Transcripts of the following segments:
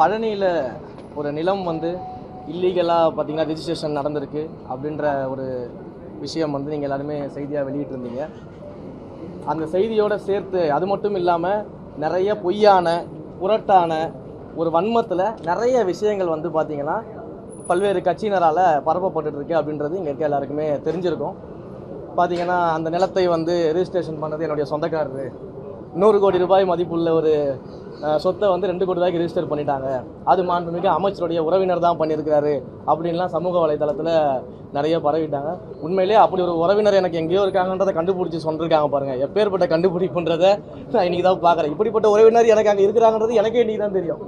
பழனியில் ஒரு நிலம் வந்து இல்லீகலாக பார்த்தீங்கன்னா ரிஜிஸ்ட்ரேஷன் நடந்திருக்கு அப்படின்ற ஒரு விஷயம் வந்து நீங்கள் எல்லாருமே செய்தியாக வெளியிட்டிருந்தீங்க. அந்த செய்தியோடு சேர்த்து அது மட்டும் இல்லாமல் நிறைய பொய்யான புரட்டான ஒரு வன்மத்தில் நிறைய விஷயங்கள் வந்து பார்த்திங்கன்னா பல்வேறு கட்சியினரால் பரப்பப்பட்டுருக்கு அப்படின்றது இங்கே இருக்க எல்லாருக்குமே தெரிஞ்சிருக்கும். பார்த்திங்கன்னா அந்த நிலத்தை வந்து ரிஜிஸ்ட்ரேஷன் பண்ணது என்னுடைய சொந்தக்காரரு, 100 கோடி ரூபாய் மதிப்புள்ள ஒரு சொத்தை வந்து 2 கோடி ரூபாய்க்கு ரிஜிஸ்டர் பண்ணிட்டாங்க, அது மாண்புமிகு அமைச்சருடைய உறவினர் தான் பண்ணியிருக்கிறாரு அப்படின்லாம் சமூக வலைதளத்தில் நிறைய பரவிட்டாங்க. உண்மையிலே அப்படி ஒரு உறவினர் எனக்கு எங்கேயோ இருக்காங்கன்றதை கண்டுபிடிச்சி சொல்லியிருக்காங்க பாருங்கள். எப்பேற்பட்ட கண்டுபிடிப்புன்றதை நான் இன்றைக்கி தான் பார்க்குறேன். இப்படிப்பட்ட உறவினர் எனக்கு அங்கே இருக்கிறாங்கன்றது எனக்கே இன்றைக்கி தான் தெரியும்.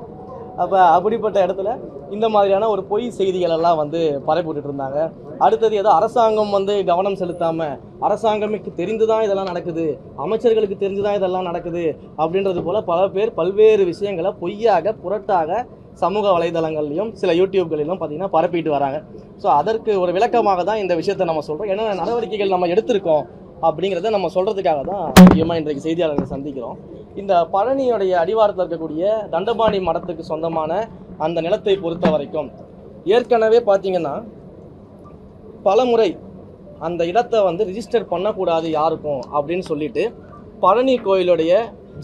அப்போ அப்படிப்பட்ட இடத்துல இந்த மாதிரியான ஒரு பொய் செய்திகள் எல்லாம் வந்து பரப்பிவிட்டு இருந்தாங்க. அடுத்தது ஏதோ அரசாங்கம் வந்து கவனம் செலுத்தாமல் அரசாங்கமுக்கு தெரிந்து தான் இதெல்லாம் நடக்குது, அமைச்சர்களுக்கு தெரிஞ்சு தான் இதெல்லாம் நடக்குது அப்படின்றது போல் பல பேர் பல்வேறு விஷயங்களை பொய்யாக புரட்டாக சமூக வலைதளங்கள்லையும் சில யூடியூப்களிலும் பார்த்திங்கன்னா பரப்பிட்டு வராங்க. ஸோ அதற்கு ஒரு விளக்கமாக தான் இந்த விஷயத்தை நம்ம சொல்கிறோம். என்னென்ன நடவடிக்கைகள் நம்ம எடுத்திருக்கோம் அப்படிங்கிறத நம்ம சொல்கிறதுக்காக தான் முக்கியமாக இன்றைக்கு செய்தியாளர்களை சந்திக்கிறோம். இந்த பழனியோடைய அடிவாரத்தில் இருக்கக்கூடிய தண்டபாணி மடத்துக்கு சொந்தமான அந்த நிலத்தை பொறுத்த வரைக்கும் ஏற்கனவே பார்த்திங்கன்னா பல முறை அந்த இடத்தை வந்து ரிஜிஸ்டர் பண்ணக்கூடாது யாருக்கும் அப்படின்னு சொல்லிட்டு பழனி கோயிலுடைய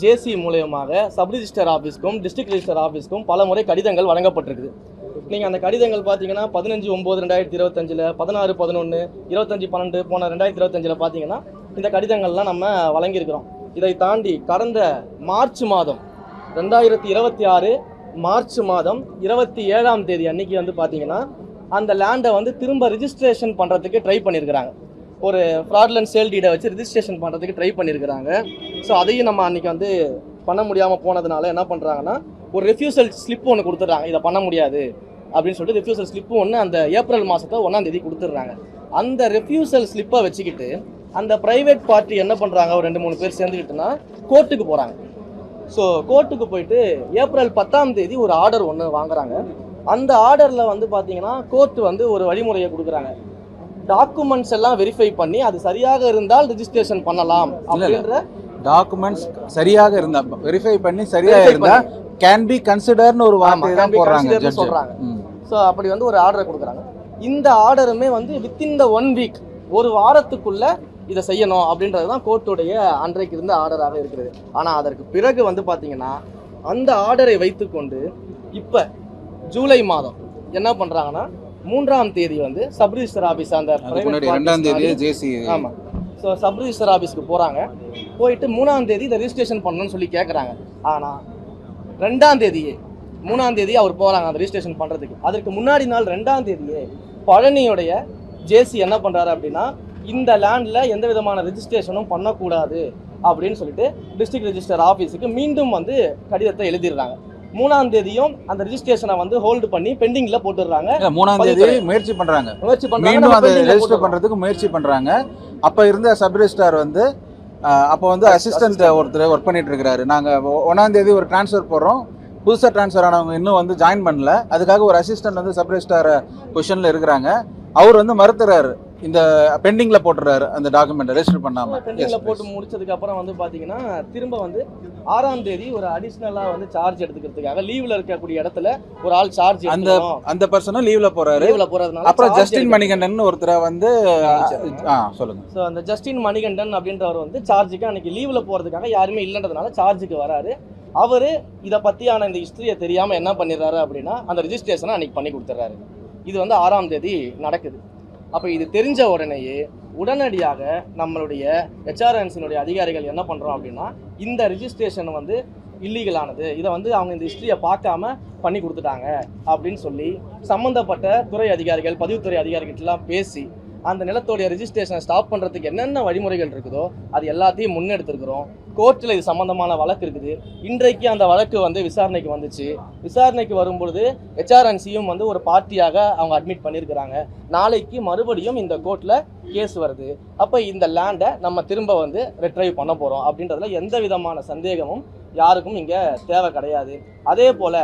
ஜேசி மூலயமாக சப் ரிஜிஸ்டர் ஆஃபீஸ்க்கும் டிஸ்ட்ரிக்ட் ரிஜிஸ்டர் ஆஃபீஸ்க்கும் பல முறை கடிதங்கள் வழங்கப்பட்டிருக்குது. நீங்கள் அந்த கடிதங்கள் பார்த்தீங்கன்னா 15/9/2025, 16/11, 25/12 போன 2025 பார்த்தீங்கன்னா இந்த கடிதங்கள்லாம் நம்ம வழங்கியிருக்கிறோம். இதை தாண்டி கடந்த மார்ச் மாதம் 2026 மார்ச் மாதம் 27ஆம் தேதி அன்னைக்கு வந்து பார்த்தீங்கன்னா அந்த லேண்டை வந்து திரும்ப ரிஜிஸ்ட்ரேஷன் பண்ணுறதுக்கு ட்ரை பண்ணியிருக்கிறாங்க. ஒரு ஃப்ராட்லண்ட் சேல் டீடை வச்சு ரிஜிஸ்ட்ரேஷன் பண்ணுறதுக்கு ட்ரை பண்ணியிருக்கிறாங்க. ஸோ அதையும் நம்ம அன்றைக்கி வந்து பண்ண முடியாமல் போனதுனால என்ன பண்ணுறாங்கன்னா ஒரு ரெஃப்யூசல் ஸ்லிப் ஒன்று கொடுத்துட்றாங்க. இதை பண்ண முடியாது அப்படின்னு சொல்லிட்டு ரெஃப்யூசல் ஸ்லிப்பு ஒன்று அந்த ஏப்ரல் மாதத்தை 1ஆம் தேதி கொடுத்துட்றாங்க. அந்த ரெஃப்யூசல் ஸ்லிப்பை வச்சுக்கிட்டு அந்த ப்ரைவேட் பார்ட்டி என்ன பண்ணுறாங்க, ஒரு 2-3 பேர் சேர்ந்துக்கிட்டுனா கோர்ட்டுக்கு போகிறாங்க. ஸோ கோர்ட்டுக்கு போயிட்டு ஏப்ரல் 10ஆம் தேதி ஒரு ஆர்டர் ஒன்று வாங்குறாங்க. அந்த ஆர்டரில் வந்து பார்த்தீங்கன்னா கோர்ட் வந்து ஒரு வழிமுறையை கொடுக்குறாங்க. டாக்குமெண்ட்ஸ் எல்லாம் வெரிஃபை பண்ணி அது சரியாக இருந்தால் ரிஜிஸ்ட்ரேஷன் பண்ணலாம் அப்படின்ற டாக்குமெண்ட்ஸ் சரியாக இருந்தா வெரிஃபை பண்ணி சரியாக இருந்தா கேன் பி கன்சிடர்னு ஒரு வார்த்தை தான் போடுறாங்க சொல்றாங்க. ஸோ அப்படி வந்து ஒரு ஆர்டரை கொடுக்குறாங்க. இந்த ஆர்டருமே வந்து வித்தின் த 1 வீக், ஒரு வாரத்துக்குள்ள இதை செய்யணும் அப்படின்றது தான் கோர்ட்டுடைய அன்றைக்கு இருந்த ஆர்டராக இருக்கிறது. ஆனால் அதற்கு பிறகு வந்து பார்த்தீங்கன்னா அந்த ஆர்டரை வைத்துக்கொண்டு இப்போ ஜூலை மாதம் என்ன பண்ணுறாங்கன்னா 3ஆம் தேதி வந்து சப் ரிஜிஸ்டர் ஆஃபீஸ் அந்த 2ஆம் தேதி ஜேசி ஆமாம். ஸோ சப் ரிஜிஸ்டர் ஆஃபீஸ்க்கு போகிறாங்க. போயிட்டு 3ஆம் தேதி இதை ரிஜிஸ்ட்ரேஷன் பண்ணணும்னு சொல்லி கேட்குறாங்க. ஆனால் 2ஆம் தேதியே 3ஆம் தேதி அவர் போகிறாங்க அந்த ரிஜிஸ்ட்ரேஷன் பண்ணுறதுக்கு. அதற்கு முன்னாடி நாள் 2ஆம் தேதியே பழனியுடைய ஜேசி என்ன பண்ணுறாரு அப்படின்னா இந்த லேண்டில் எந்த விதமான ரிஜிஸ்ட்ரேஷனும் பண்ணக்கூடாது அப்படின்னு சொல்லிட்டு டிஸ்ட்ரிக்ட் ரிஜிஸ்டர் ஆஃபீஸுக்கு மீண்டும் வந்து கடிதத்தை எழுதிடுறாங்க. 3ஆம் தேதியும் அந்த ரிஜிஸ்ட்ரேஷனை வந்து ஹோல்டு பண்ணி பெண்டிங்ல போட்டுடுறாங்க. 3ஆம் தேதி முயற்சி பண்றாங்க மீண்டும் அதை ரெஜிஸ்டர் பண்றதுக்கு முயற்சி பண்றாங்க. அப்ப இருந்த சப் ரிஜிஸ்ட்ரார் வந்து அப்போ வந்து அசிஸ்டன்ட் ஒருத்தர் ஒர்க் பண்ணிட்டு இருக்கிறாரு. நாங்க 1ஆம் தேதி ஒரு டிரான்ஸ்ஃபர் போடுறோம், புதுசாக ட்ரான்ஸ்ஃபர் ஆனவங்க இன்னும் வந்து ஜாயின் பண்ணல, அதுக்காக ஒரு அசிஸ்டன்ட் வந்து சப் ரிஜிஸ்ட்ரார் பொசிஷன்ல இருக்கிறாங்க. அவர் வந்து மறுத்துறாரு, இந்த பெண்டிங்ல போட்டுறாரு அந்த டாக்குமெண்ட் ரெஜிஸ்டர் பண்ணாம. பெண்டிங்ல போட்டு முடிச்சதுக்கு அப்புறம் வந்து பாத்தீங்கன்னா திரும்ப வந்து 6ஆம் தேதி ஒரு அடிஷனலா வந்து சார்ஜ் எடுத்துக்கிறதுக்காக லீவ்ல இருக்கக்கூடிய இடத்துல ஒரு ஆள் சார்ஜ் அந்த பர்சனும் லீவ்ல போறதுனால அப்புறம் ஜஸ்டின் மணிகண்டன் ஒருத்தரை வந்து சொல்லுங்க. ஸோ அந்த ஜஸ்டின் மணிகண்டன் அப்படின்றவர் வந்து சார்ஜுக்கு அன்னைக்கு லீவ்ல போறதுக்காக யாருமே இல்லைன்றதுனால சார்ஜுக்கு வராரு. அவரு இதை பத்தியான இந்த ஹிஸ்டரியை தெரியாம என்ன பண்ணிடுறாரு அப்படின்னா அந்த ரிஜிஸ்ட்ரேஷனை அன்னைக்கு பண்ணி கொடுத்துட்றாரு. இது வந்து 6ஆம் தேதி நடக்குது. அப்போ இது தெரிஞ்ச உடனேயே உடனடியாக நம்மளுடைய ஹெச்ஆர்என்சினுடைய அதிகாரிகள் என்ன பண்ணுறோம் அப்படின்னா இந்த ரிஜிஸ்ட்ரேஷன் வந்து இல்லீகலானது, இதை வந்து அவங்க இந்த ஹிஸ்ட்ரியை பார்க்காம பண்ணி கொடுத்துட்டாங்க அப்படின்னு சொல்லி சம்மந்தப்பட்ட துறை அதிகாரிகள் பதிவுத்துறை அதிகாரிகிட்டலாம் பேசி அந்த நிலத்தோடைய ரிஜிஸ்ட்ரேஷனை ஸ்டாப் பண்ணுறதுக்கு என்னென்ன வழிமுறைகள் இருக்குதோ அது எல்லாத்தையும் முன்னெடுத்துருக்கிறோம். கோர்ட்டில் இது சம்மந்தமான வழக்கு இருக்குது. இன்றைக்கு அந்த வழக்கு வந்து விசாரணைக்கு வந்துச்சு. விசாரணைக்கு வரும்பொழுது ஹெச்ஆர்என்சியும் வந்து ஒரு பார்ட்டியாக அவங்க அட்மிட் பண்ணியிருக்கிறாங்க. நாளைக்கு மறுபடியும் இந்த கோர்ட்டில் கேஸ் வருது. அப்போ இந்த லேண்டை நம்ம திரும்ப வந்து ரெட்ரைவ் பண்ண போகிறோம் அப்படின்றதுல எந்த விதமான சந்தேகமும் யாருக்கும் இங்கே தேவை கிடையாது. அதே போல்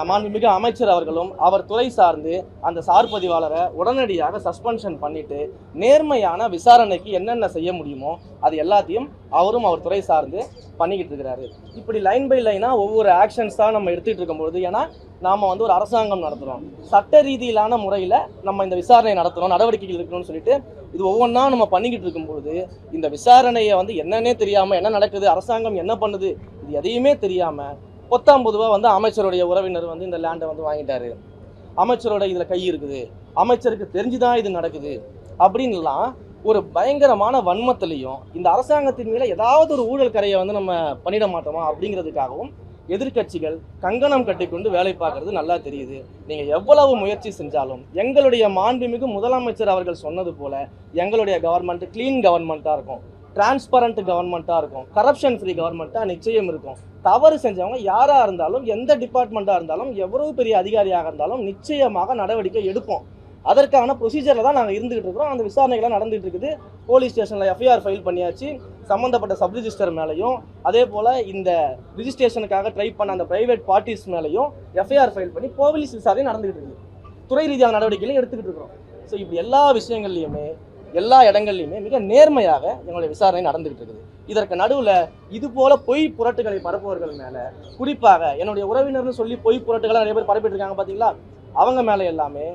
மாண்புமிகு அமைச்சர் அவர்களும் அவர் துறை சார்ந்து அந்த சார் பதிவாளரை உடனடியாக சஸ்பென்ஷன் பண்ணிட்டு நேர்மையான விசாரணைக்கு என்னென்ன செய்ய முடியுமோ அது எல்லாத்தையும் அவரும் அவர் துறை சார்ந்து பண்ணிக்கிட்டு இருக்கிறாரு. இப்படி லைன் பை லைனாக ஒவ்வொரு ஆக்ஷன்ஸ் தான் நம்ம எடுத்துகிட்டு இருக்கும்பொழுது, ஏன்னா நாம் வந்து ஒரு அரசாங்கம் நடத்துகிறோம், சட்ட ரீதியிலான முறையில் நம்ம இந்த விசாரணை நடத்துகிறோம், நடவடிக்கைகள் இருக்கணும்னு சொல்லிட்டு இது ஒவ்வொன்றா நம்ம பண்ணிக்கிட்டு இருக்கும்பொழுது இந்த விசாரணையை வந்து என்னன்னே தெரியாமல், என்ன நடக்குது, அரசாங்கம் என்ன பண்ணுது, இது எதையுமே தெரியாமல் பொத்தாம்பொதுவாக வந்து அமைச்சருடைய உறவினர் வந்து இந்த லேண்டை வந்து வாங்கிட்டாரு, அமைச்சரோட இதில் கை இருக்குது, அமைச்சருக்கு தெரிஞ்சுதான் இது நடக்குது அப்படின்லாம் ஒரு பயங்கரமான வன்மத்திலையும் இந்த அரசாங்கத்தின் மேலே ஏதாவது ஒரு ஊழல் கரையை வந்து நம்ம பண்ணிட மாட்டோமா அப்படிங்கிறதுக்காகவும் எதிர்க்கட்சிகள் கங்கணம் கட்டிக்கொண்டு வேலை பார்க்கறது நல்லா தெரியுது. நீங்கள் எவ்வளவு முயற்சி செஞ்சாலும் எங்களுடைய மாண்புமிகு முதலமைச்சர் அவர்கள் சொன்னது போல எங்களுடைய கவர்மெண்ட் க்ளீன் கவர்மெண்ட்டாக இருக்கும், டிரான்ஸ்பரண்ட் கவர்மெண்ட்டாக இருக்கும், கரப்ஷன் ஃப்ரீ கவர்மெண்ட்டாக நிச்சயம் இருக்கும். தவறு செஞ்சவங்க யாராக இருந்தாலும், எந்த டிபார்ட்மெண்ட்டாக இருந்தாலும், எவ்வளவு பெரிய அதிகாரியாக இருந்தாலும் நிச்சயமாக நடவடிக்கை எடுப்போம். அதற்கான ப்ரொசீஜரில் தான் நாங்கள் இருந்துகிட்டு இருக்கிறோம். அந்த விசாரணைகள்லாம் நடந்துகிட்டு இருக்குது. போலீஸ் ஸ்டேஷனில் எஃப்ஐஆர் ஃபைல் பண்ணியாச்சு. சம்மந்தப்பட்ட சப் ரிஜிஸ்டர் மேலேயும் அதே போல் இந்த ரிஜிஸ்ட்ரேஷனுக்காக ட்ரை பண்ண அந்த பிரைவேட் பார்ட்டிஸ் மேலேயும் எஃப்ஐஆர் ஃபைல் பண்ணி போலீஸ் விசாரணை நடந்துகிட்டு இருக்குது. துறை ரீதியான நடவடிக்கைகளையும் எடுத்துக்கிட்டு இருக்கிறோம். ஸோ இப்படி எல்லா விஷயங்கள்லையுமே எல்லா இடங்கள்லையுமே மிக நேர்மையாக எங்களுடைய விசாரணை நடந்துகிட்டு இருக்குது. இதற்கு நடுவில் இது போல பொய் புரட்டுகளை பரப்புவர்கள் மேலே, குறிப்பாக என்னுடைய உறவினர்னு சொல்லி பொய் புரட்டுகளை நிறைய பேர் பரப்பிட்டு இருக்காங்க பார்த்தீங்களா, அவங்க மேலே எல்லாமே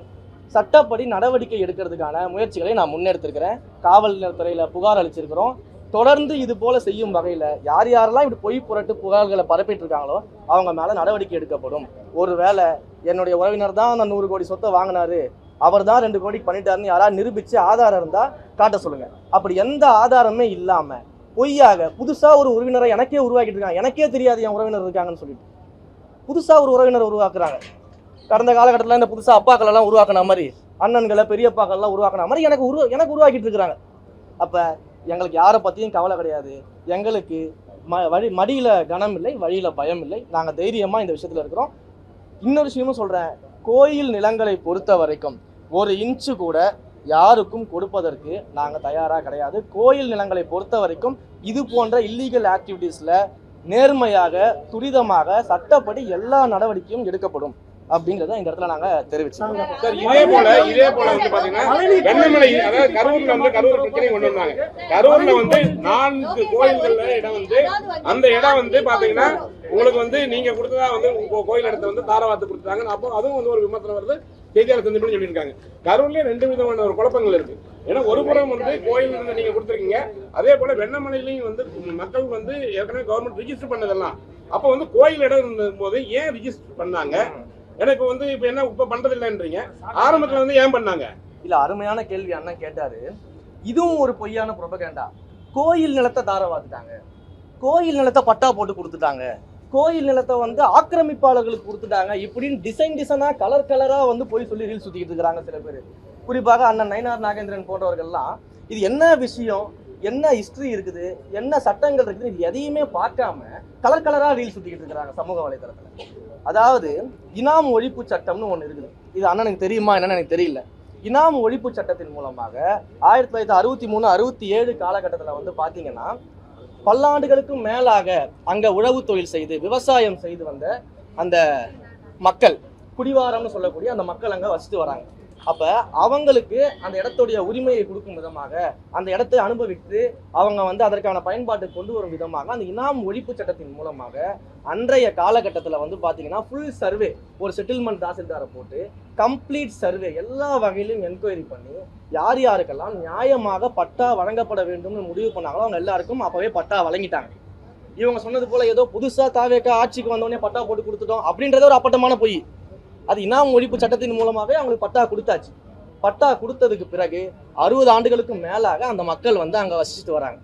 சட்டப்படி நடவடிக்கை எடுக்கிறதுக்கான முயற்சிகளை நான் முன்னெடுத்திருக்கிறேன். காவல்துறையில் புகார் அளிச்சிருக்கிறோம். தொடர்ந்து இது போல செய்யும் வகையில் யார் யாரெல்லாம் இப்படி பொய் புரட்டு புகார்களை பரப்பிட்டு இருக்காங்களோ அவங்க மேலே நடவடிக்கை எடுக்கப்படும். ஒருவேளை என்னுடைய உறவினர் தான் அந்த 100 கோடி சொத்தை வாங்கினாரு, அவர் தான் 2 கோடிக்கு பண்ணிட்டாருன்னு யாராவது நிரூபித்து ஆதாரம் இருந்தால் காட்ட சொல்லுங்கள். அப்படி எந்த ஆதாரமே இல்லாமல் பொய்யாக புதுசாக ஒரு உறவினரை எனக்கே உருவாக்கிட்டு இருக்காங்க, எனக்கே தெரியாது என் உறவினர் இருக்காங்கன்னு சொல்லிட்டு புதுசாக ஒரு உறவினர் உருவாக்குறாங்க. கடந்த காலகட்டத்தில் இந்த புதுசாக அப்பாக்கள் எல்லாம் உருவாக்கின மாதிரி, அண்ணன்களை பெரியப்பாக்கள்லாம் உருவாக்கின மாதிரி எனக்கு உருவாக்கிட்டு இருக்கிறாங்க. அப்போ எங்களுக்கு யாரை பற்றியும் கவலை கிடையாது. எங்களுக்கு மடியில் கனம் இல்லை, வழியில் பயம் இல்லை. நாங்கள் தைரியமாக இந்த விஷயத்தில் இருக்கிறோம். இன்னொரு விஷயமும் சொல்கிறேன், கோயில் நிலங்களை பொறுத்த வரைக்கும் 1 இன்ச்சு கூட யாருக்கும் கொடுப்பதற்கு நாங்கள் தயாராக கிடையாது. கோயில் நிலங்களை பொறுத்த வரைக்கும் இது போன்ற இல்லீகல் ஆக்டிவிட்டீஸில் நேர்மையாக துரிதமாக சட்டப்படி எல்லா நடவடிக்கையும் எடுக்கப்படும் அப்படிங்கறத இந்த இடத்துல நாங்க தெரிவிச்சோம். சார் இதே போல வந்து பாத்தீங்கன்னா வெண்ணமலை, அதாவது கரூர்ல வந்து கரூர் பிரச்சனை கொண்டு வந்தாங்க. கரூர்ல வந்து 4 கோயில்கள்ல இடம் வந்து அந்த இடம் வந்து பாத்தீங்கன்னா உங்களுக்கு வந்து நீங்க கொடுத்ததா வந்து கோயில் இடத்த வந்து தாரவாத்து கொடுத்தாங்க. அப்போ அதுவும் வந்து ஒரு விமர்சனம் வருது, செய்தியாளர் சந்திப்புன்னு சொல்லியிருக்காங்க. கரூர்லயே 2 விதமான ஒரு குழப்பங்கள் இருக்கு. ஏன்னா ஒரு புறம் வந்து கோயில் இருந்து நீங்க கொடுத்துருக்கீங்க, அதே போல வெண்ணமலையிலையும் வந்து மக்கள் வந்து ஏற்கனவே கவர்மெண்ட் ரிஜிஸ்டர் பண்ணதெல்லாம் அப்போ வந்து கோயில் இடம் இருந்த போது ஏன் ரிஜிஸ்டர் பண்ணாங்க? ஏன்னா இப்போ வந்து இப்போ என்ன இப்போ பண்றது இல்லைன்றீங்க, ஆரம்பத்துல வந்து ஏன் பண்ணாங்க? இல்ல, அருமையான கேள்வி அண்ணன் கேட்டாரு. இதுவும் ஒரு பொய்யான புரோபகண்டா. கோயில் நிலத்தை தாரவாத்துட்டாங்க, கோயில் நிலத்தை பட்டா போட்டு கொடுத்துட்டாங்க, கோயில் நிலத்தை வந்து ஆக்கிரமிப்பாளர்களுக்கு கொடுத்துட்டாங்க, இப்படின்னு டிசைனா கலர் கலரா வந்து போய் சொல்லி ரீல் சுத்திக்கிட்டு இருக்கிறாங்க சில பேர். குறிப்பாக அண்ணன் நயினார் நாகேந்திரன் போன்றவர்கள்லாம் இது என்ன விஷயம், என்ன ஹிஸ்டரி இருக்குது, என்ன சட்டங்கள் இருக்குது, இது எதையுமே பார்க்காம கலர் கலரா ரீல் சுத்திக்கிட்டு இருக்கிறாங்க சமூக வலைதளத்துல. அதாவது இனாம் ஒழிப்பு சட்டம்னு ஒன்று இருக்குது. இது அண்ணனுக்கு தெரியுமா என்னன்னு எனக்கு தெரியல. இனாம் ஒழிப்பு சட்டத்தின் மூலமாக 1963, 67 காலகட்டத்தில் வந்து பார்த்தீங்கன்னா பல்லாண்டுகளுக்கும் மேலாக அங்கே உழவு தொழில் செய்து விவசாயம் செய்து வந்த அந்த மக்கள், குடிவாரம்னு சொல்லக்கூடிய அந்த மக்கள் அங்கே வசித்து வராங்க. அப்போ அவங்களுக்கு அந்த இடத்துடைய உரிமையை கொடுக்கும் விதமாக, அந்த இடத்தை அனுபவித்து அவங்க வந்து அதற்கான பயன்பாட்டை கொண்டு வரும் விதமாக அந்த இனாம் ஒழிப்பு சட்டத்தின் மூலமாக அன்றைய காலகட்டத்தில் வந்து பார்த்தீங்கன்னா ஃபுல் சர்வே, ஒரு செட்டில்மெண்ட் தாசில்தாரை போட்டு கம்ப்ளீட் சர்வே எல்லா வகையிலும் என்கொயரி பண்ணி யார் யாருக்கெல்லாம் நியாயமாக பட்டா வழங்கப்பட வேண்டும்னு முடிவு பண்ணாங்களோ அவங்க எல்லாருக்கும் அப்போவே பட்டா வழங்கிட்டாங்க. இவங்க சொன்னது போல ஏதோ புதுசாக தாவேக்கா ஆட்சிக்கு வந்தோடனே பட்டா போட்டு கொடுத்துட்டோம் அப்படின்றத ஒரு அப்பட்டமான பொய். அது இனாம் ஒழிப்பு சட்டத்தின் மூலமாகவே அவங்களுக்கு பட்டா கொடுத்தாச்சு. பட்டா கொடுத்ததுக்கு பிறகு 60 ஆண்டுகளுக்கு மேலாக அந்த மக்கள் வந்து அங்கே வசிச்சுட்டு வராங்க.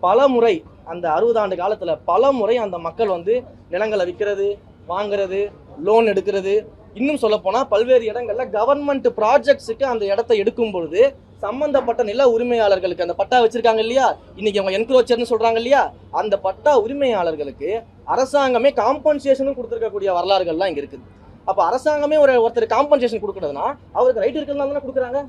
பல முறை அந்த 60 ஆண்டு காலத்தில் பல முறை அந்த மக்கள் வந்து நிலங்களை விற்கிறது, வாங்குறது, லோன் எடுக்கிறது, இன்னும் சொல்லப்போனால் பல்வேறு இடங்களில் கவர்மெண்ட் ப்ராஜெக்ட்ஸுக்கு அந்த இடத்த எடுக்கும் பொழுது சம்பந்தப்பட்ட நில உரிமையாளர்களுக்கு அந்த பட்டா வச்சிருக்காங்க இல்லையா, இன்னைக்கு அவங்க என்க்ரோச்சர்னு சொல்றாங்க இல்லையா, அந்த பட்டா உரிமையாளர்களுக்கு அரசாங்கமே காம்பன்சேஷனும் கொடுத்துருக்கக்கூடிய வரலாறுகள்லாம் இங்கே இருக்குது. அப்போ அரசாங்கமே ஒருத்தர் காம்பன்சேஷன் கொடுக்குறதுனா அவருக்கு ரைட் இருக்கிறதுனால தானே கொடுக்குறாங்க.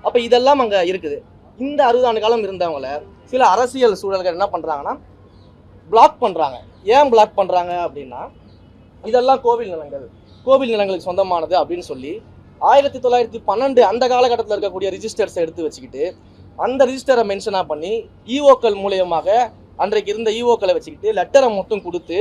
அப்போ இதெல்லாம் அங்கே இருக்குது. இந்த 60 ஆண்டு காலம் இருந்தவங்கள சில அரசியல் சூழல்கள் என்ன பண்ணுறாங்கன்னா பிளாக் பண்ணுறாங்க. ஏன் பிளாக் பண்ணுறாங்க அப்படின்னா, இதெல்லாம் கோவில் நிலங்கள், கோவில் நிலங்களுக்கு சொந்தமானது அப்படின்னு சொல்லி 1912 அந்த காலகட்டத்தில் இருக்கக்கூடிய ரிஜிஸ்டர்ஸை எடுத்து வச்சுக்கிட்டு அந்த ரிஜிஸ்டரை மென்ஷனாக பண்ணி இஓக்கள் மூலியமாக அன்றைக்கு இருந்த இஓக்களை வச்சுக்கிட்டு லெட்டரை மட்டும் கொடுத்து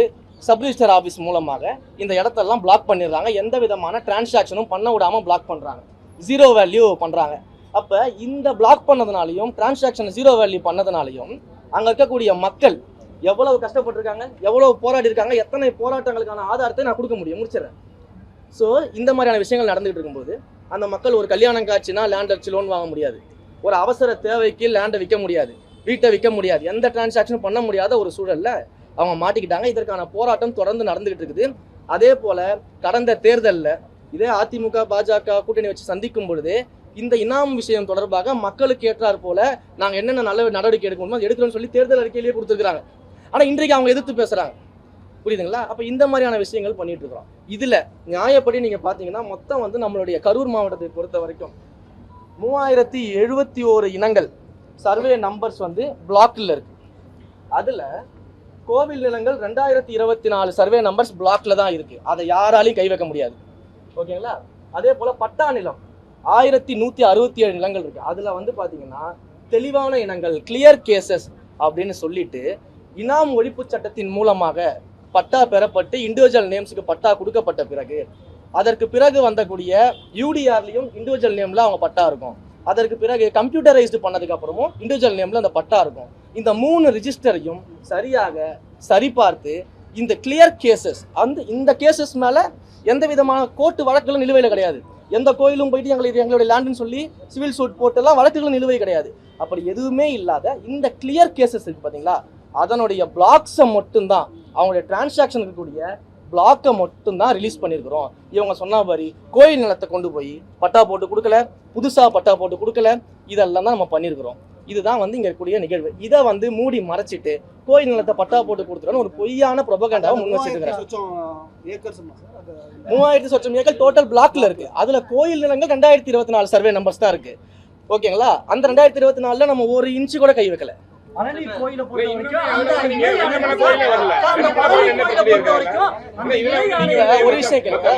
சப் ரிஜிஸ்டர் ஆஃபீஸ் மூலமாக இந்த இடத்தெல்லாம் பிளாக் பண்ணிடுறாங்க. எந்த விதமான டிரான்சாக்ஷனும் பண்ண விடாமல் பிளாக் பண்ணுறாங்க, ஜீரோ வேல்யூ பண்ணுறாங்க. அப்போ இந்த பிளாக் பண்ணதுனாலையும் டிரான்சாக்ஷன் ஜீரோ வேல்யூ பண்ணதுனாலையும் அங்கே இருக்கக்கூடிய மக்கள் எவ்வளவு கஷ்டப்பட்டிருக்காங்க, எவ்வளவு போராடி இருக்காங்க, எத்தனை போராட்டங்களுக்கான ஆதாரத்தை நான் கொடுக்க முடியும், முடிச்சிடறேன். ஸோ இந்த மாதிரியான விஷயங்கள் நடந்துகிட்டு இருக்கும்போது அந்த மக்கள் ஒரு கல்யாணம் காட்சினா லேண்ட் அடிச்சு லோன் வாங்க முடியாது, ஒரு அவசர தேவைக்கு லேண்டை விற்க முடியாது, வீட்டை விற்க முடியாது, எந்த டிரான்சாக்ஷனும் பண்ண முடியாத ஒரு சூழல்ல அவங்க மாட்டிக்கிட்டாங்க. இதற்கான போராட்டம் தொடர்ந்து நடந்துகிட்டு இருக்குது. அதே போல கடந்த தேர்தலில் இதே அதிமுக பாஜக கூட்டணி வச்சு சந்திக்கும் பொழுது இந்த இனாம் விஷயம் தொடர்பாக மக்களுக்கு ஏற்றார் போல நாங்கள் என்னென்ன நல்ல நடவடிக்கை எடுக்கணுமோ எடுக்கிறோம்னு சொல்லி தேர்தல் அறிக்கையிலேயே கொடுத்துருக்காங்க. ஆனால் இன்றைக்கு அவங்க எதிர்த்து பேசுறாங்க, புரியுதுங்களா? அப்போ இந்த மாதிரியான விஷயங்கள் பண்ணிட்டு இருக்கிறோம். இதுல நியாயப்படி நீங்க பாத்தீங்கன்னா மொத்தம் வந்து நம்மளுடைய கரூர் மாவட்டத்தை பொறுத்த வரைக்கும் 3071 இனங்கள் சர்வே நம்பர்ஸ் வந்து பிளாக்ல இருக்கு. அதுல கோவில் நிலங்கள் 2024 சர்வே நம்பர்ஸ் பிளாக்ல தான் இருக்கு. அதை யாராலையும் கை வைக்க முடியாது, ஓகேங்களா? அதே போல பட்டா நிலம் 1167 நிலங்கள் இருக்கு. அதுல வந்து பாத்தீங்கன்னா தெளிவான இனங்கள், கிளியர் கேசஸ் அப்படின்னு சொல்லிட்டு இனாம் ஒழிப்பு சட்டத்தின் மூலமாக பட்டா பெறப்பட்டு இண்டிவிஜுவல் நேம்ஸுக்கு பட்டா கொடுக்கப்பட்ட பிறகு அதற்கு பிறகு வந்தக்கூடிய யூடிஆர்லையும் இண்டிவிஜுவல் நேம்ல அவங்க பட்டா இருக்கும். அதற்கு பிறகு கம்ப்யூட்டரைஸ்டு பண்ணதுக்கு அப்புறமும் இண்டிவிஜுவல் நேம்ல அந்த பட்டா இருக்கும். இந்த 3 ரிஜிஸ்டரையும் சரியாக சரிபார்த்து இந்த கிளியர் கேசஸ் இந்த கேசஸ் மேல எந்த விதமான கோர்ட்டு வழக்குகளும் நிலுவையில் கிடையாது. எந்த கோயிலும் போயிட்டு எங்களுடைய லேண்டுன்னு சொல்லி சிவில் சூட் போட்டெல்லாம் வழக்குகளும் நிலுவை கிடையாது. அப்படி எதுவுமே இல்லாத இந்த கிளியர் கேசஸ் இருக்கு பார்த்தீங்களா, அதனுடைய பிளாக்ஸை மட்டும்தான், அவங்களுடைய டிரான்சாக்ஷன் இருக்கக்கூடிய பிளாக்கை மட்டும்தான் ரிலீஸ் பண்ணியிருக்கிறோம். இவங்க சொன்ன மாதிரி கோயில் நிலத்தை கொண்டு போய் பட்டா போட்டு கொடுக்கல, புதுசாக பட்டா போட்டு கொடுக்கல, இதெல்லாம் தான் நம்ம பண்ணியிருக்கிறோம். இதுதான் வந்து இங்கே இருக்கக்கூடிய நிகழ்வு. இதை வந்து மூடி மறைச்சிட்டு கோயில் நிலத்தை பட்டா போட்டு கொடுத்துருன்னு ஒரு பொய்யான ப்ரொபகண்டாவை முன் வச்சுட்டு இருக்கிறாங்க. 3000 சொச்சம் ஏக்கர் டோட்டல் பிளாக்ல இருக்கு. அதுல கோயில் நிலங்கள் 2024 சர்வே நம்பர்ஸ் தான் இருக்கு, ஓகேங்களா? அந்த 2024 நம்ம ஒரு இன்ச்சு கூட கை வைக்கல. பழனி கோயில பொறுத்த வரைக்கும் ஒரு விஷயம் கேளுங்க,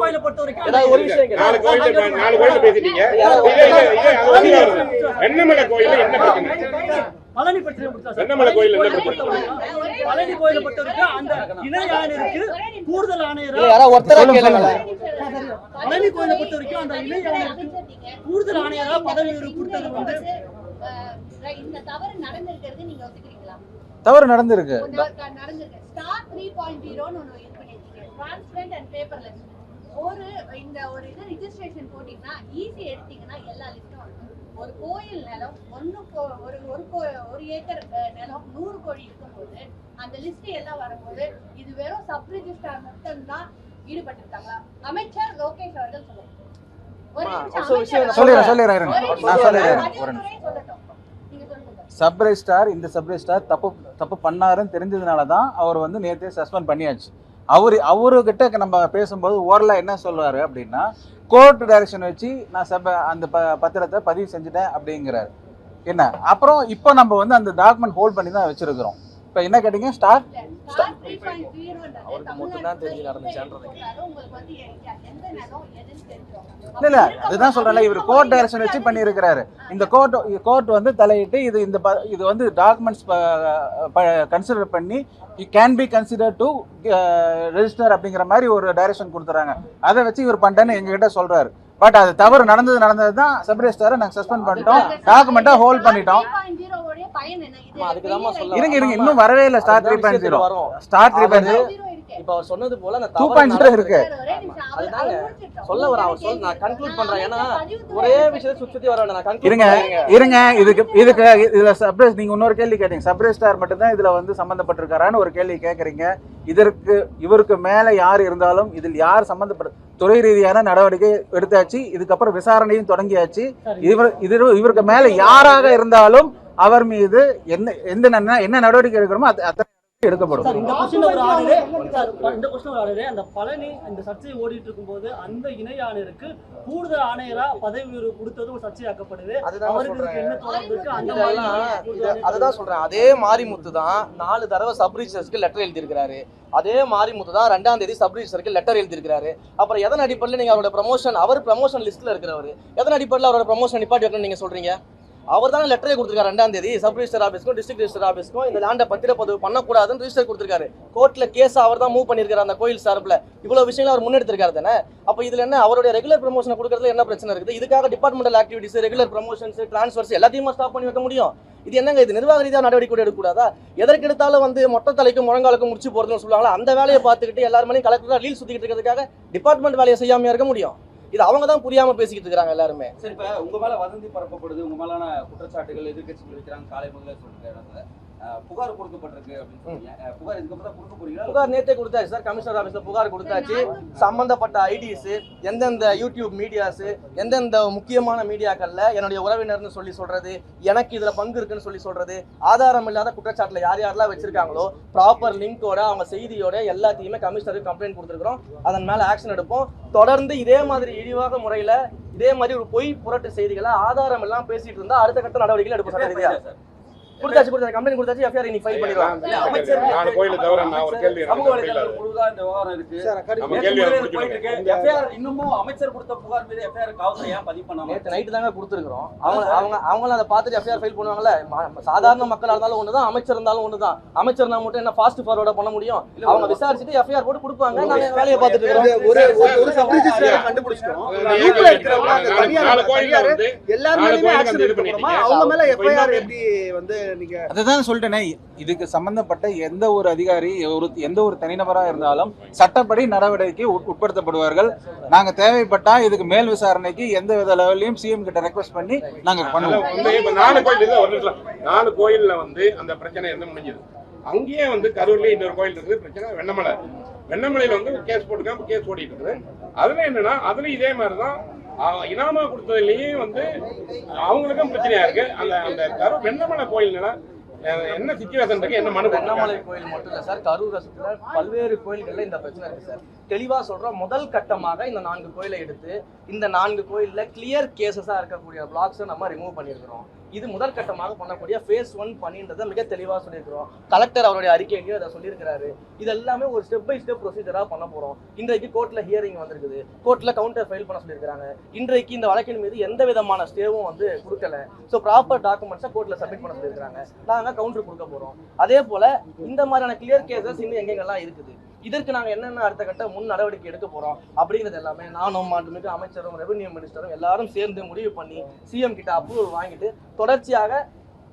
கோயில பொறுத்த வரைக்கும் ஏதாவது ஒரு விஷயம் கேளுங்க. 4 கோயில் பேசிட்டீங்க. வெண்ணமலை கோயில்ல என்ன பிரச்சனை? பழனி பிரச்சனை வெண்ணமலை கோயில் என்ன பிரச்சனை? பழனி கோயில பொறுத்த வரைக்கும் அந்த இணை ஆணையருக்கு கூடுதல் ஆணையரா யாராவது ஒருத்தரா கேளுங்க. பழனி கோயில பொறுத்த வரைக்கும் அந்த இணை ஆணையருக்கு கூடுதல் ஆணையரா பதவி கொடுத்தது வந்து இந்த தவறு நடந்திருக்கிறது நீங்க ஒத்துக்கிறீங்களா? தவறு நடந்திருக்கு. நடந்திருக்கு. ஸ்டார் 3.0 ன்னு ஒன்னு இது பண்ணிருக்கீங்க, டிரான்ஸ்பரண்ட் அண்ட் பேப்பர்லெஸ். ஒரு இது ரெஜிஸ்ட்ரேஷன் போட்டீங்கன்னா ஈஸி எடுத்தீங்கன்னா எல்லா லிஸ்டும் வரும். ஒரு கோயில் நிலம் ஒரு ஏக்கர் நிலம் 100 கோடி இருக்கும்போது அந்த லிஸ்ட் எல்லாம் வரும்போது இது வெறும் சப் ரிஜிஸ்ட்ரார் மட்டும்தான் ஈடுபட்டிருக்காங்களா? அமைச்சர் லோகேஷ் அவர்கள் சொல்லுங்க. சப் ரெஜிஸ்ட்ரார் இந்த சப் ரெஜிஸ்ட்ரார் தப்பு பண்ணாருன்னு தெரிஞ்சதுனால தான் அவர் வந்து நேற்றே சஸ்பெண்ட் பண்ணியாச்சு. அவருக்கிட்ட நம்ம பேசும்போது ஓரலாக என்ன சொல்றாரு அப்படின்னா, கோர்ட் டைரக்ஷன் வச்சு நான் அந்த பத்திரத்தை பதிவு செஞ்சுட்டேன் அப்படிங்கிறாரு. என்ன அப்புறம் இப்போ நம்ம வந்து அந்த டாக்குமெண்ட் ஹோல்ட் பண்ணி தான் வச்சிருக்கிறோம். இப்போ என்ன கேட்டீங்க? ஸ்டார் மட்டும்தான் தெரிஞ்சு நடந்துச்சான்றது இல்ல, அதுதான் சொல்றேன். இவர் கோர்ட் டைரக்ஷன் வச்சு பண்ணி இருக்கிறாரு. இந்த கோர்ட் வந்து தலையிட்டு இது வந்து டாக்குமெண்ட்ஸ் கன்சிடர் பண்ணி can be consider to register அப்படிங்கிற மாதிரி ஒரு டைரக்ஷன் கொடுத்துறாங்க. அதை வச்சு இவர் பண்ணிட்டேன்னு எங்ககிட்ட சொல்றாரு. பட் அது தவறு நடந்தது தான் சப் ரெஜிஸ்ட்ராரை நாங்கள் சஸ்பெண்ட் பண்ணிட்டோம், டாக்குமெண்ட்டை ஹோல்ட் பண்ணிட்டோம். இருங்க இன்னும் வரவே இல்லை. ஸ்டார் 3.0 ஸ்டார் 3.0 இப்ப அவர் சொன்னது போல அந்த 2.0 இருக்கு. அதுதாங்க சொல்ல வர அவர் சொல்ல நான் கன்க்ளூட் பண்றேன். ஏன்னா ஒரே விஷயத்தை சுத்தி வர நான் கன்க்ளூட் இருங்க இதுல சப்ரேஸ் நீங்க இன்னொரு கேள்வி கேட்டீங்க. சப்ரேஸ்டார் மட்டும் தான் இதுல வந்து சம்பந்தப்பட்டிருக்காரான்னு ஒரு கேள்வி கேட்கறீங்க. இவருக்கு மேல யார் இருந்தாலும் இதில் யார் சம்பந்தப்பட்ட துறை ரீதியான நடவடிக்கை எடுத்தாச்சு. இதுக்கப்புறம் விசாரணையும் தொடங்கியாச்சு. இவருக்கு மேல யாராக இருந்தாலும் அவர் மீது என்ன நடவடிக்கை எடுக்கணுமோ அத்தனை எடுக்கப்படும். சார் இந்த கொஸ்டின் ஒரு ஆர்டரே அந்த பழனி இந்த சர்ச்சை ஓடிட்டு இருக்கும்போது அந்த இணை ஆணையருக்கு கூடுதல் ஆணையரா பதவி உயர்வு கொடுத்தது ஒரு சர்ச்சையாக்கப்படுது. அவருக்கு என்ன தொடர்பு இருக்கு? அதுதான் சொல்றேன். அதே மாரிமுத்து தான் 4 தடவை சப் ரிஜிஸ்டருக்கு லெட்டர் எழுதியிருக்கிறாரு. அதே மாரிமுத்து தான் 2ஆம் தேதி சப் ரிஜிஸ்டருக்கு லெட்டர் எழுதியிருக்கிறாரு. அப்புறம் எதன் அடிப்படையில் நீங்க அவரோட ப்ரமோஷன், அவர் ப்ரமோஷன் லிஸ்ட்ல இருக்கிறவர், எதன் அடிப்படையில் அவரோட ப்ரமோஷன் நிப்பாட்டி வைக்கணும்னு நீங்க சொல்றீங்க? அவர் தானே லெட்டரே கொடுத்துருக்காரு 2ஆம் தேதி சப் ரிஜிஸ்டர் ஆஃபீஸ்க்கும் டிஸ்ட்ரிக்ட் ரிஜிஸ்டர் ஆஃபீஸ்க்கும் இந்த லேண்டை பத்திரப்பதிவு பண்ணக்கூடாதுன்னு ரிஜிஸ்டர் கொடுத்துருக்காரு. கோர்ட்ல கேஸ் அவர் தான் மூவ் பண்ணியிருக்காரு அந்த கோயில் சார்பில். இவ்வளவு விஷயங்கள் அவர் முன்னெடுத்திருக்காரு தானே. அப்போ இதுல என்ன அவருடைய ரெகுலர் ப்ரமோஷனை கொடுக்கறதுல என்ன பிரச்சனை இருக்குது? இதுக்காக departmental activities, regular promotions, transfers எல்லாத்தையும் ஸ்டாப் பண்ணி வைக்க முடியும்? இது என்னங்க, இது நிர்வாக ரீதியாக நடவடிக்கை எடுக்கக்கூடாதா? எதற்கு எடுத்தாலும் மொட்டை தலைக்கும் முழங்காலுக்கும் முடிச்சு போறதுன்னு சொல்லுவாங்களா, அந்த வேலையை பார்த்துக்கிட்டு எல்லாருமே கலெக்டரா லீல் சுத்திக்கிட்டு இருக்கிறதுக்காக டிபார்ட்மெண்ட் வேலையை செய்யாம இருக்க முடியும்? இது அவங்க தான் புரியாம பேசிக்கிட்டு இருக்காங்க எல்லாருமே. சரி, இப்ப உங்க மேல வதந்தி பரப்பப்படுது, உங்க மேலான குற்றச்சாட்டுகள் எதிர்கட்சிகள் வைக்கிறாங்க. காலை முதல்ல சொல்லிட்டு புகார் கொடுக்கப்பட்டிருக்கு அப்படின்னு சொன்னீங்க. புகார் இதுக்கப்புறம் தான் கொடுக்க போறீங்களா? புகார் நேத்தே கொடுத்தாச்சு சார். கமிஷனர் ஆஃபீஸ்ல புகார் கொடுத்தாச்சு. சம்பந்தப்பட்ட ஐடிஸ், எந்தெந்த யூடியூப் மீடியாஸ், எந்தெந்த முக்கியமான மீடியாக்கள்ல என்னுடைய உறவினர்னு சொல்லி சொல்றது, எனக்கு இதுல பங்கு இருக்குன்னு சொல்லி சொல்றது, ஆதாரம் இல்லாத குற்றச்சாட்டுல யார் யாரெல்லாம் வச்சிருக்காங்களோ ப்ராப்பர் லிங்கோட அவங்க செய்தியோட எல்லாத்தையுமே கமிஷனருக்கு கம்ப்ளைண்ட் கொடுத்துருக்கோம். அதன் மேல ஆக்ஷன் எடுப்போம். தொடர்ந்து இதே மாதிரி இழிவாக முறையில இதே மாதிரி ஒரு பொய் புரட்டு செய்திகளை ஆதாரம் எல்லாம் பேசிட்டு இருந்தா அடுத்த கட்ட நடவடிக்கைகள் எடுப்போம். சட்டரீதியா கொடுத்தாச்சு, கம்ப்ளைண்ட் கொடுத்தாச்சு, எஃப்ஐஆர் இன்னைக்கு ஃபைல் பண்ணிடுவாங்க. நான் கோயில தவிர நான் ஒரு கேள்வி சமூக வலைதளங்கள் முழுதா இந்த விவகாரம் இருக்கு. நம்ம கேள்வி போயிட்டு இருக்கு. எஃப்ஐஆர் இன்னமும் அமைச்சர் கொடுத்த புகார் மீது எஃப்ஐஆர் காவல்துறை ஏன் பதிவு பண்ணாம? நேற்று நைட்டு தாங்க கொடுத்துருக்கோம். அவங்களும் அதை பார்த்துட்டு எஃப்ஐஆர் ஃபைல் பண்ணுவாங்கல்ல. சாதாரண மக்களா இருந்தாலும் ஒண்ணுதான், அமைச்சர் இருந்தாலும் ஒண்ணுதான். அமைச்சர்னா மட்டும் என்ன ஃபாஸ்ட் ஃபார்வர்டா பண்ண முடியும்? அவங்க விசாரிச்சுட்டு எஃப்ஐஆர் போட்டு கொடுப்பாங்க. நாங்க வேலையை பார்த்துட்டு இருக்கோம். ஒரு சப் ரிஜிஸ்டர் கண்டுபிடிச்சிட்டோம். லூப்ல இருக்கிறவங்க தனியார் எல்லாரும் ஆக்ஷன் எடுக்கணுமா? அவங்க மேல எஃப்ஐஆர் எப்படி நீங்க? அதுதான் சொல்லிட்டேனே, இதுக்கு சம்பந்தப்பட்ட எந்த ஒரு அதிகாரி, எந்த ஒரு தனிநபராக இருந்தாலும் சட்டப்படி நடவடிக்கை உட்படுத்தப்படுவார்கள். நாங்க தேவைப்பட்டா இதுக்கு மேல் விசாரணைக்கு எந்த வித லெவலையும் சிஎம் கிட்ட ரெக்வஸ்ட் பண்ணி நாங்க பண்ணுவோம். 4 கோயில்ல அந்த பிரச்சனை என்ன முடிஞ்சது? அங்கேயே கரூர்ல இன்னொரு கோயில் இருக்குது பிரச்சனை. வெண்ணமலையில கேஸ் போட்டுக்காம கேஸ் ஓடிட்டு இருக்குது. அதுல என்னன்னா, அதுல இதே மாதிரிதான் இனாமா கொடுத்ததுலயே அவங்களுக்கும் பிரச்சனையா இருக்கு. அந்த வெண்ணமலை கோயில்னால என்ன சிச்சுவேஷன் இருக்கு, என்ன மனு? வெண்ணமலை கோயில் மட்டும் இல்ல சார், கரூர் பல்வேறு கோயில்கள்ல இந்த பிரச்சனை இருக்கு சார். தெளிவா சொல்றோம். முதல் கட்டமாக இந்த 4 கோயிலை எடுத்து இந்த 4 கோயில்ல கிளியர் கேசஸா இருக்கக்கூடிய பிளாக்ஸை நம்ம ரிமூவ் பண்ணியிருக்கிறோம். இது முதல் கட்டமாக பண்ணக்கூடிய ஃபேஸ் 1 பணின்றதை மிக தெளிவாக சொல்லியிருக்கிறோம். கலெக்டர் அவருடைய அறிக்கையிலேயே அதை சொல்லியிருக்கிறாரு. இது எல்லாமே ஒரு ஸ்டெப் பை ஸ்டெப் ப்ரொசீஜராக பண்ண போறோம். இன்றைக்கு கோர்ட்ல ஹியரிங் வந்திருக்குது. கோர்ட்ல கவுண்டர் ஃபைல் பண்ண சொல்லியிருக்காங்க. இன்றைக்கு இந்த வழக்கின் மீது எந்த விதமான ஸ்டேவும் கொடுக்கல. ஸோ ப்ராப்பர் டாக்குமெண்ட்ஸை கோர்ட்ல சப்மிட் பண்ண சொல்லியிருக்காங்க. நாங்கள் கவுண்டர் கொடுக்க போறோம். அதே போல இந்த மாதிரியான கிளியர் கேசஸ் இன்னும் எங்கெங்கெல்லாம் இருக்குது, இதற்கு நாங்கள் என்னென்ன அடுத்த கட்ட முன் நடவடிக்கை எடுக்க போறோம் அப்படிங்கிறது எல்லாமே நானும் மாண்புமிகு அமைச்சரும் ரெவென்யூ மினிஸ்டரும் எல்லாரும் சேர்ந்து முடிவு பண்ணி சிஎம் கிட்ட அப்ரூவல் வாங்கிட்டு தொடர்ச்சியாக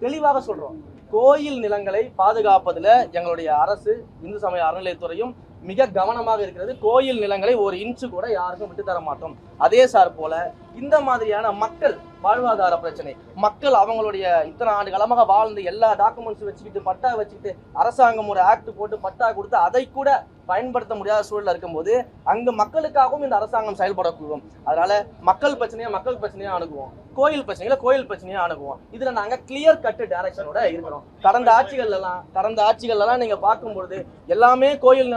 தெளிவாக சொல்றோம். கோயில் நிலங்களை பாதுகாப்பதில் எங்களுடைய அரசு, இந்து சமய அறநிலையத்துறையும் மிக கவனமாக இருக்கிறது. கோயில் நிலங்களை ஒரு இன்ச்சு கூட யாருக்கும் விட்டு தர மாட்டோம். அதே சார் போல இந்த மாதிரியான மக்கள் வாழ்வாதார பிரச்சனை, மக்கள் அவங்களுடைய இத்தனை ஆண்டு காலமாக வாழ்ந்து எல்லா டாக்குமெண்ட்ஸ் வச்சுக்கிட்டு பட்டா வச்சுக்கிட்டு அரசாங்கம் ஒரு ஆக்ட் போட்டு பட்டா கொடுத்து அதை கூட பயன்படுத்த முடியாத சூழல் இருக்கும்போது அங்கு மக்களுக்காகவும் இந்த அரசாங்கம் செயல்படக்கூடும். அதனால மக்கள் பிரச்சனையா அணுகுவோம், கோயில் பிரச்சனையா அணுகுவோம். இதுல நாங்க கிளியர் கட் டைரக்ஷனோட இருக்கிறோம். கடந்த ஆட்சிகள்லாம் நீங்க பார்க்கும்பொழுது எல்லாமே கோயில்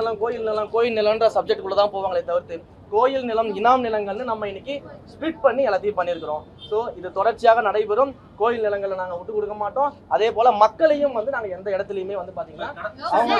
நிலம்ன்ற சப்ஜெக்ட் குள்ள தான் போவாங்களே தவிர்த்து கோயில் நிலம், இனாம் நிலங்கள்னு நம்ம இன்னைக்கு ஸ்பிளிட் பண்ணி எல்லாத்தையும் பண்ணியிருக்கிறோம். ஸோ இது தொடர்ச்சியாக நடைபெறும். கோயில் நிலங்களை நாங்கள் விட்டு கொடுக்க மாட்டோம். அதே போல மக்களையும் நாங்கள் எந்த இடத்துலையுமே பாத்தீங்கன்னா அவங்க